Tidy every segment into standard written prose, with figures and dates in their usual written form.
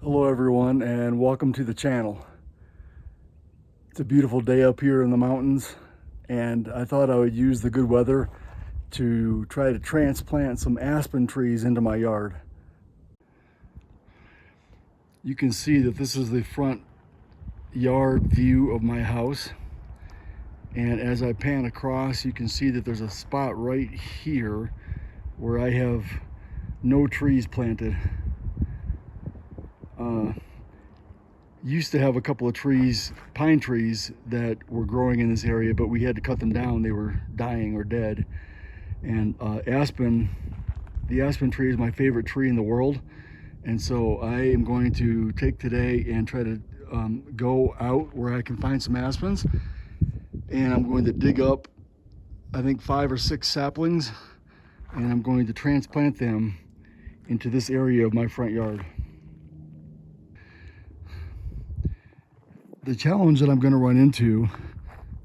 Hello everyone and welcome to the channel. It's a beautiful day up here in the mountains and I thought I would use the good weather to try to transplant some aspen trees into my yard. You can see that this is the front yard view of my house, and as I pan across you can see that there's a spot right here where I have no trees planted. Used to have a couple of trees, pine trees, that were growing in this area, but we had to cut them down. They were dying or dead. And the aspen tree is my favorite tree in the world. And so I am going to take today and try to go out where I can find some aspens. And I'm going to dig up, I think 5 or 6 saplings, and I'm going to transplant them into this area of my front yard. The challenge that I'm going to run into,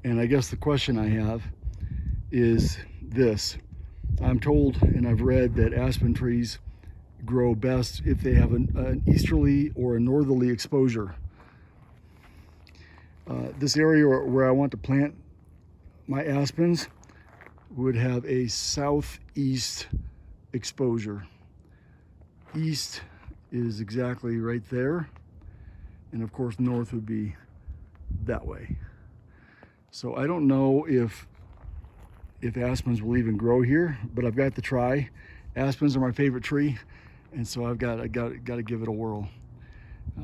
and I guess the question I have, is this. I'm told and I've read that aspen trees grow best if they have an easterly or a northerly exposure. This area where I want to plant my aspens would have a southeast exposure. East is exactly right there, and of course north would be that way. So I don't know if aspens will even grow here, but I've got to try. Aspens are my favorite tree, and so I got to give it a whirl.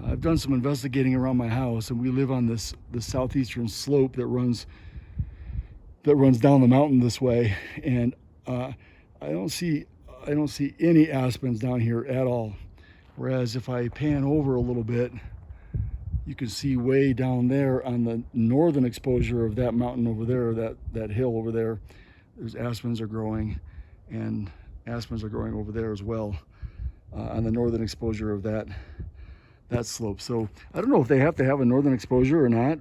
I've done some investigating around my house, and we live on the southeastern slope that runs down the mountain this way, and I don't see any aspens down here at all. Whereas if I pan over a little bit, you can see way down there on the northern exposure of that mountain over there, that hill over there, there's aspens are growing, and aspens are growing over there as well on the northern exposure of that slope. So I don't know if they have to have a northern exposure or not.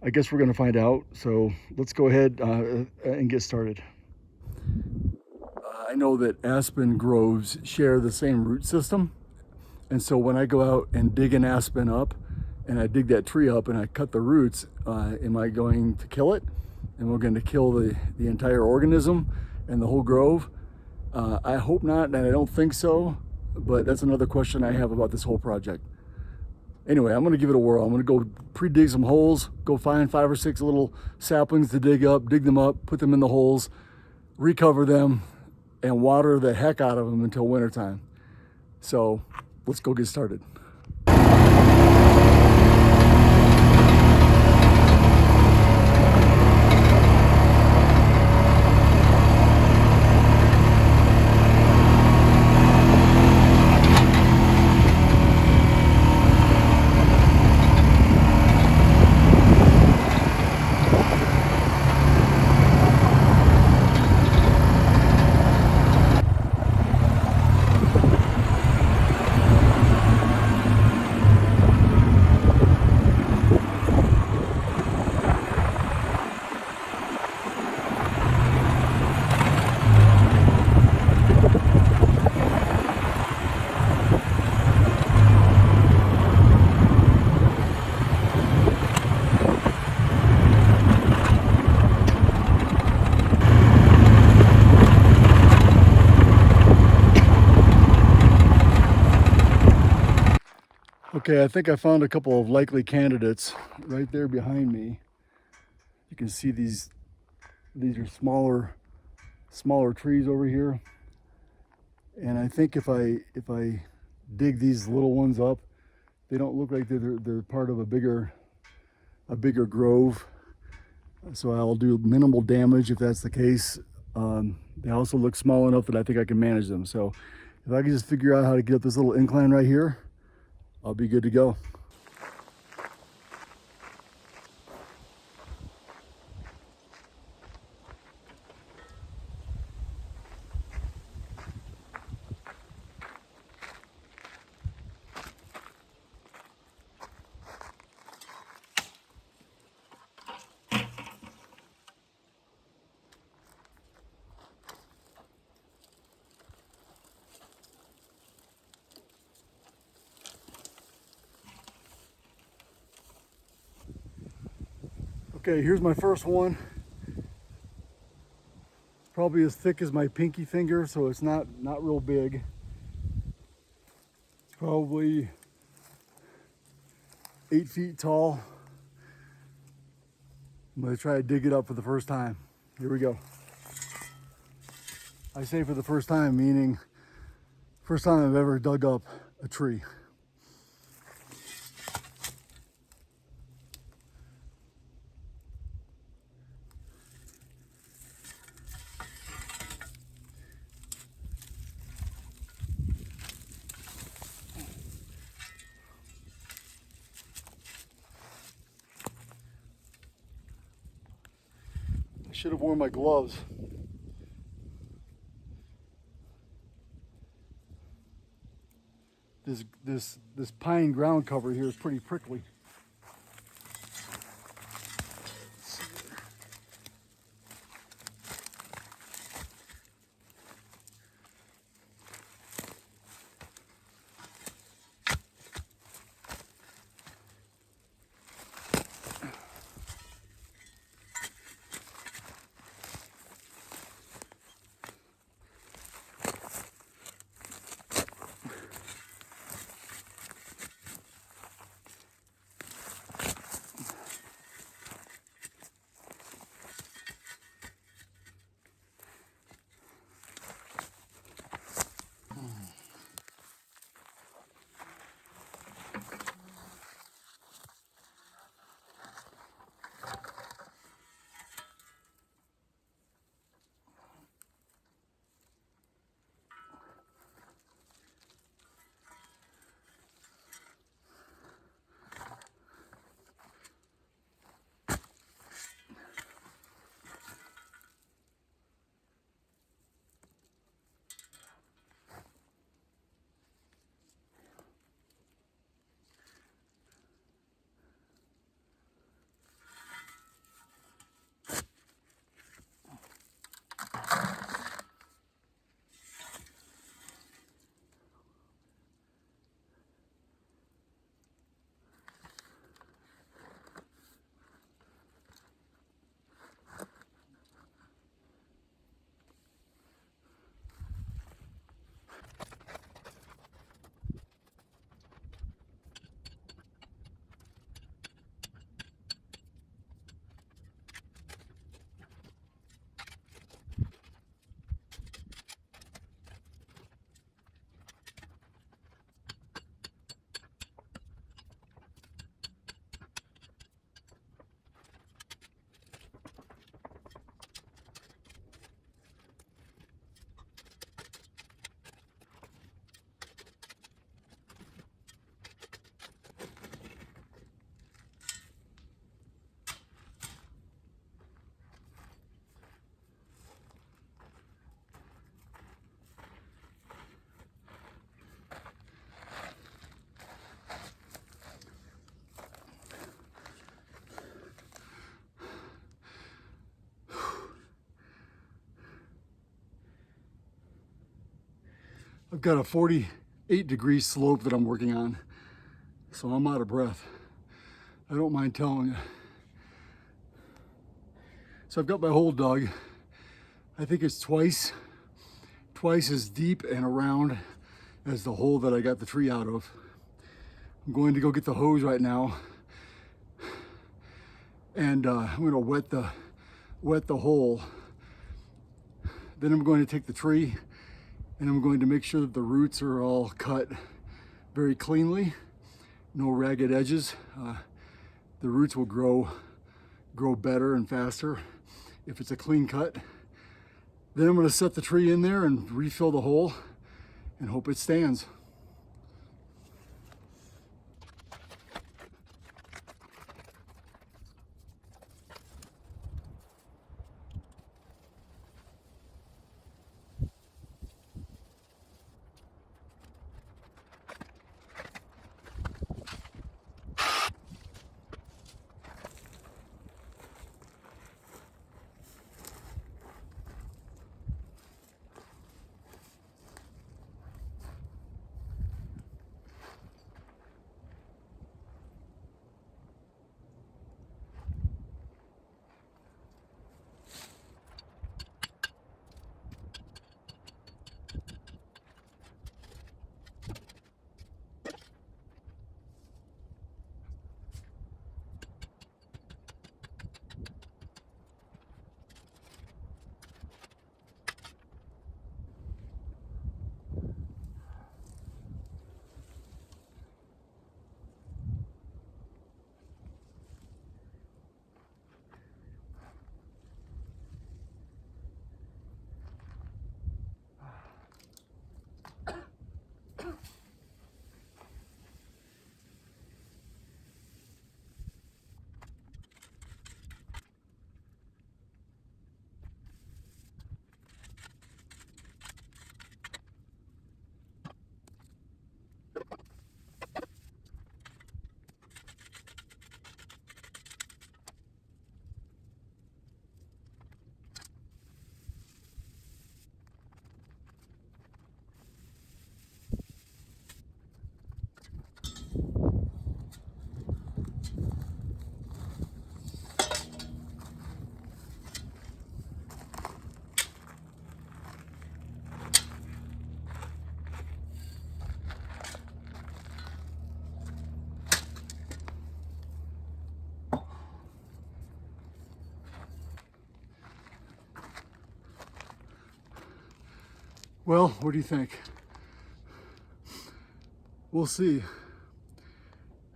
I guess we're going to find out. So let's go ahead and get started. I know that aspen groves share the same root system. And so when I go out and dig an aspen up, and I dig that tree up and I cut the roots, am I going to kill it? And we're going to kill the entire organism and the whole grove? I hope not, and I don't think so, but that's another question I have about this whole project. Anyway, I'm going to give it a whirl. I'm going to go pre-dig some holes, go find 5 or 6 little saplings to dig them up, put them in the holes, recover them, and water the heck out of them until wintertime. So let's go get started. Okay, I think I found a couple of likely candidates right there behind me. You can see these are smaller trees over here. And I think if I dig these little ones up, they don't look like they're part of a bigger grove. So I'll do minimal damage if that's the case. They also look small enough that I think I can manage them. So if I can just figure out how to get up this little incline right here, I'll be good to go. Okay, here's my first one. Probably as thick as my pinky finger, so it's not real big. It's probably 8 feet tall. I'm gonna try to dig it up for the first time. Here we go. I say for the first time, meaning first time I've ever dug up a tree. I should have worn my gloves. This pine ground cover here is pretty prickly. I've got a 48-degree slope that I'm working on, so I'm out of breath. I don't mind telling you. So I've got my hole dug. I think it's twice as deep and around as the hole that I got the tree out of. I'm going to go get the hose right now, and I'm going to wet the hole. Then I'm going to take the tree and I'm going to make sure that the roots are all cut very cleanly, no ragged edges. The roots will grow better and faster if it's a clean cut. Then I'm going to set the tree in there and refill the hole and hope it stands. Well, what do you think? We'll see.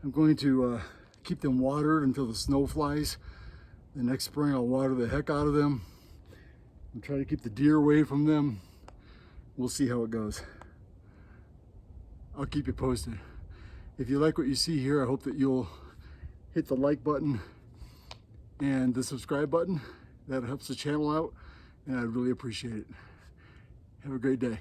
I'm going to keep them watered until the snow flies. The next spring I'll water the heck out of them and try to keep the deer away from them. We'll see how it goes. I'll keep you posted. If you like what you see here, I hope that you'll hit the like button and the subscribe button. That helps the channel out, and I'd really appreciate it. Have a great day.